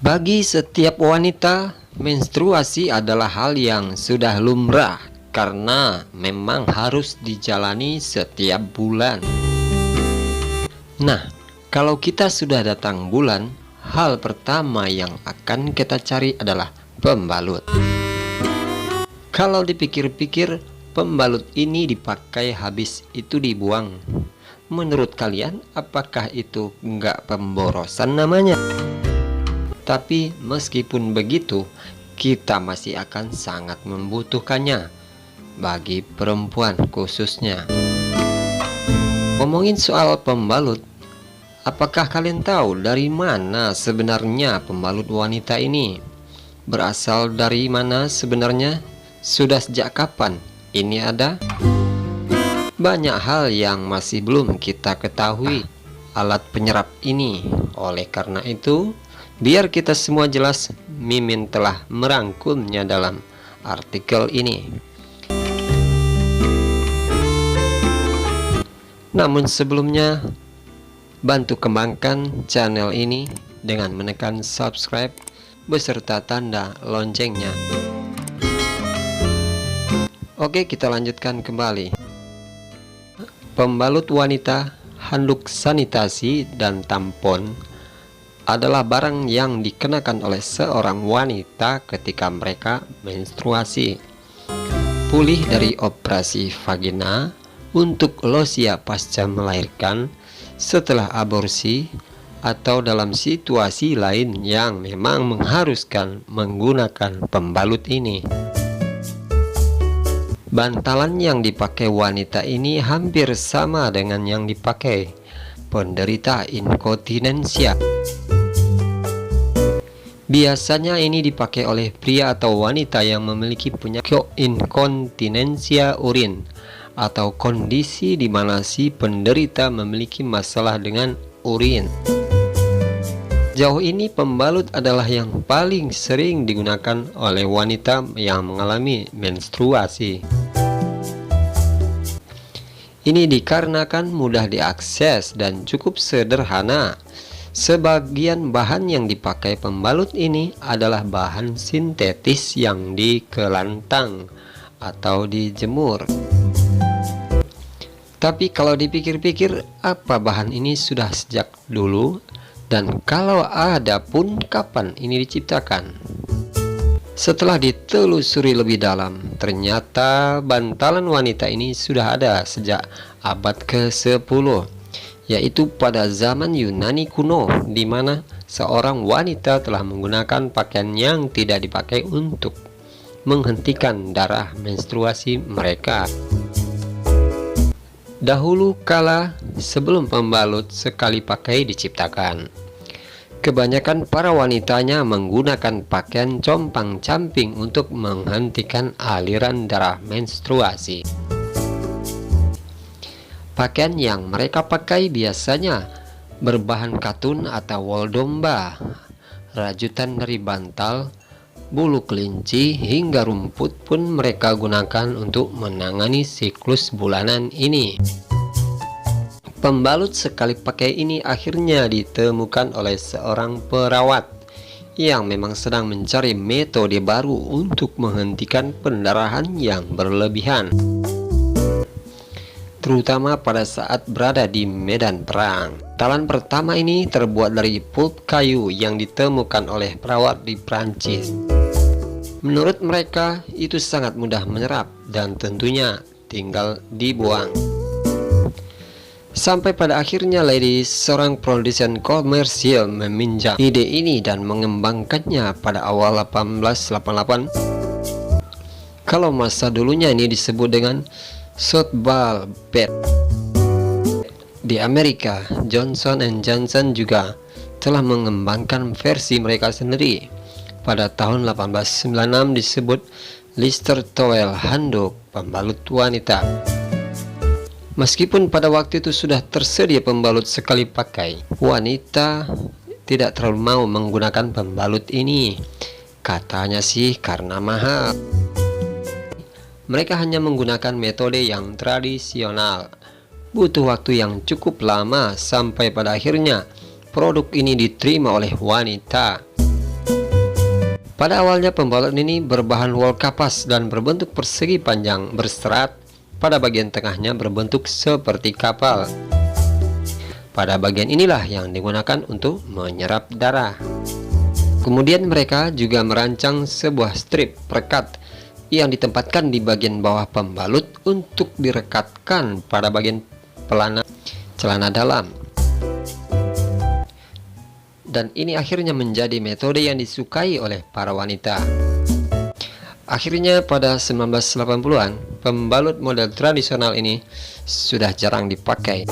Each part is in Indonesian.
Bagi setiap wanita, menstruasi adalah hal yang sudah lumrah karena memang harus dijalani setiap bulan. Nah, kalau kita sudah datang bulan, hal pertama yang akan kita cari adalah pembalut. Kalau dipikir-pikir, pembalut ini dipakai habis itu dibuang. Menurut kalian, apakah itu nggak pemborosan namanya? Tapi meskipun begitu, kita masih akan sangat membutuhkannya bagi perempuan khususnya. Ngomongin soal pembalut, apakah kalian tahu dari mana sebenarnya pembalut wanita ini? Berasal dari mana sebenarnya? Sudah sejak kapan ini ada? Banyak hal yang masih belum kita ketahui alat penyerap ini. Oleh karena itu, biar kita semua jelas, Mimin telah merangkumnya dalam artikel ini. Namun sebelumnya, bantu kembangkan channel ini dengan menekan subscribe beserta tanda loncengnya. Oke, kita lanjutkan kembali. Pembalut wanita, handuk sanitasi, dan tampon adalah barang yang dikenakan oleh seorang wanita ketika mereka menstruasi, pulih dari operasi vagina, untuk losia pasca melahirkan, setelah aborsi, atau dalam situasi lain yang memang mengharuskan menggunakan pembalut ini. Bantalan yang dipakai wanita ini hampir sama dengan yang dipakai penderita inkontinensia. Biasanya ini dipakai oleh pria atau wanita yang memiliki penyakit inkontinensia urin atau kondisi di mana si penderita memiliki masalah dengan urin. Jauh ini pembalut adalah yang paling sering digunakan oleh wanita yang mengalami menstruasi. Ini dikarenakan mudah diakses dan cukup sederhana. Sebagian bahan yang dipakai pembalut ini adalah bahan sintetis yang dikelantang atau dijemur. Tapi kalau dipikir-pikir, apa bahan ini sudah sejak dulu? Dan kalau ada pun, kapan ini diciptakan? Setelah ditelusuri lebih dalam, ternyata bantalan wanita ini sudah ada sejak abad ke-10. Yaitu pada zaman Yunani kuno, di mana seorang wanita telah menggunakan pakaian yang tidak dipakai untuk menghentikan darah menstruasi mereka. Dahulu kala, sebelum pembalut sekali pakai diciptakan, kebanyakan para wanitanya menggunakan pakaian compang-camping untuk menghentikan aliran darah menstruasi. Pakaian yang mereka pakai biasanya berbahan katun atau wol domba, rajutan dari bantal, bulu kelinci, hingga rumput pun mereka gunakan untuk menangani siklus bulanan ini. Pembalut sekali pakai ini akhirnya ditemukan oleh seorang perawat yang memang sedang mencari metode baru untuk menghentikan pendarahan yang berlebihan, terutama pada saat berada di medan perang. Bantalan pertama ini terbuat dari pulp kayu yang ditemukan oleh perawat di Prancis. Menurut mereka, itu sangat mudah menyerap dan tentunya tinggal dibuang. Sampai pada akhirnya seorang produsen komersial meminjam ide ini dan mengembangkannya pada awal 1888. Kalau masa dulunya ini disebut dengan softball bat. Di Amerika, Johnson & Johnson juga telah mengembangkan versi mereka sendiri. Pada tahun 1896 disebut Lister Towel, handuk pembalut wanita. Meskipun pada waktu itu sudah tersedia pembalut sekali pakai, wanita tidak terlalu mau menggunakan pembalut ini Katanya sih karena mahal. Mereka hanya menggunakan metode yang tradisional. Butuh waktu yang cukup lama sampai pada akhirnya produk ini diterima oleh wanita. Pada awalnya pembalut ini berbahan wol kapas dan berbentuk persegi panjang berserat. Pada bagian tengahnya berbentuk seperti kapal. Pada bagian inilah yang digunakan untuk menyerap darah. Kemudian mereka juga merancang sebuah strip perekat yang ditempatkan di bagian bawah pembalut untuk direkatkan pada bagian pelana celana dalam. Dan ini akhirnya menjadi metode yang disukai oleh para wanita. Akhirnya pada 1980-an, pembalut model tradisional ini sudah jarang dipakai.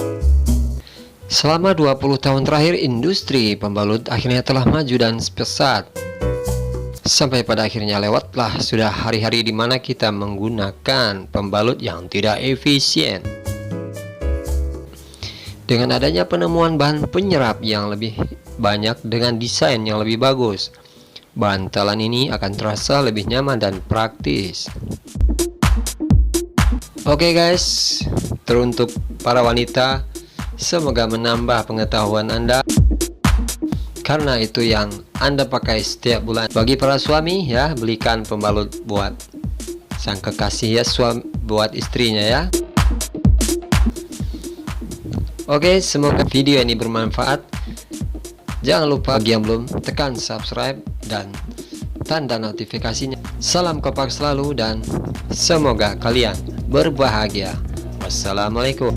Selama 20 tahun terakhir, industri pembalut akhirnya telah maju dan pesat. Sampai pada akhirnya lewatlah sudah hari-hari di mana kita menggunakan pembalut yang tidak efisien. Dengan adanya penemuan bahan penyerap yang lebih banyak dengan desain yang lebih bagus, bantalan ini akan terasa lebih nyaman dan praktis. Oke guys, teruntuk para wanita, semoga menambah pengetahuan Anda, karena itu yang Anda pakai setiap bulan. Bagi para suami ya, belikan pembalut buat sang kekasih ya, suami buat istrinya ya. Oke, semoga video ini bermanfaat. Jangan lupa bagi yang belum, tekan subscribe dan tanda notifikasinya. Salam kompak selalu dan semoga kalian berbahagia. Wassalamualaikum.